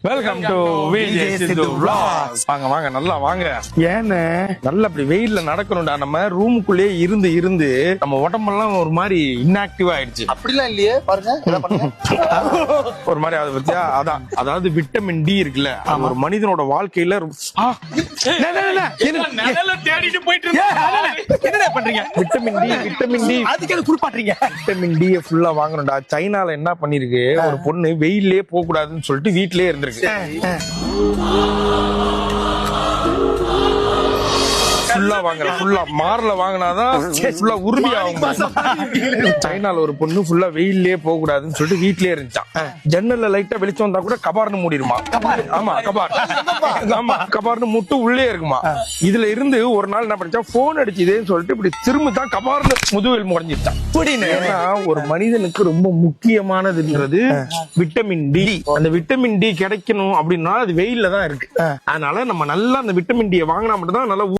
Welcome to Vijay Sidhu vlogs. வாங்க வாங்க நல்லா வாங்க. ஏன்னு நல்லா அப்படி வெயில்ல நடக்கணும்டா. நம்ம ரூமுக்குள்ளே இருந்து இருந்து நம்ம உடம்பெல்லாம் ஒரு மாதிரி இன்ஆக்டிவ் ஆயிடுச்சு. அப்படிலாம் இல்லையே பாருங்க. ஒரு மாதிரி அதை பத்தியா அதான் அதாவது விட்டமின் டி இருக்குல்ல, அது ஒரு மனிதனோட வாழ்க்கையில தேடிட்டு போயிட்டு என்ன பண்றீங்க? விட்டமின் டி அதுக்கு குளிப்பாட்டுறீங்க. விட்டமின் டி ஃபுல்லா வாங்கணும்டா. சைனால என்ன பண்ணிருக்கு, ஒரு பொண்ணு வெயிலே போக கூடாதுன்னு சொல்லிட்டு வீட்லயே இருந்திருக்கு. ஃபுல்லா வாங்கல, ஃபுல்லா மார்ல வாங்கினாதான் ஃபுல்லா உறுதி ஆகும். சைனால ஒரு பொண்ணு ஃபுல்லா வெயிலே போக கூடாதுன்னு சொல்லிட்டு வீட்லயே இருந்துச்சான். ஜன்னல்ல லைட்டா வெளிச்சம் வந்தா கூட கபார்னு மூடிடுமா. ஆமா கபார், ஆமா கபார்னு முட்டு உள்ளே இருக்குமா. இதுல இருந்து ஒரு நாள் என்ன பண்ணிச்சா, போன் அடிச்சுதேன்னு சொல்லிட்டு இப்படி திரும்ப தான் கபார்னு முதுகில் முடஞ்சிட்டான். ஏன்னா ஒரு மனிதனுக்கு ரொம்ப முக்கியமானதுன்றது விட்டமின் டி. அந்த விட்டமின் டி கிடைக்கணும் அப்படின்னா அது வெயில்ல தான் இருக்கு. அதனால நம்ம நல்லா அந்த விட்டமின் டி வாங்கினா மட்டும் தான் நல்லா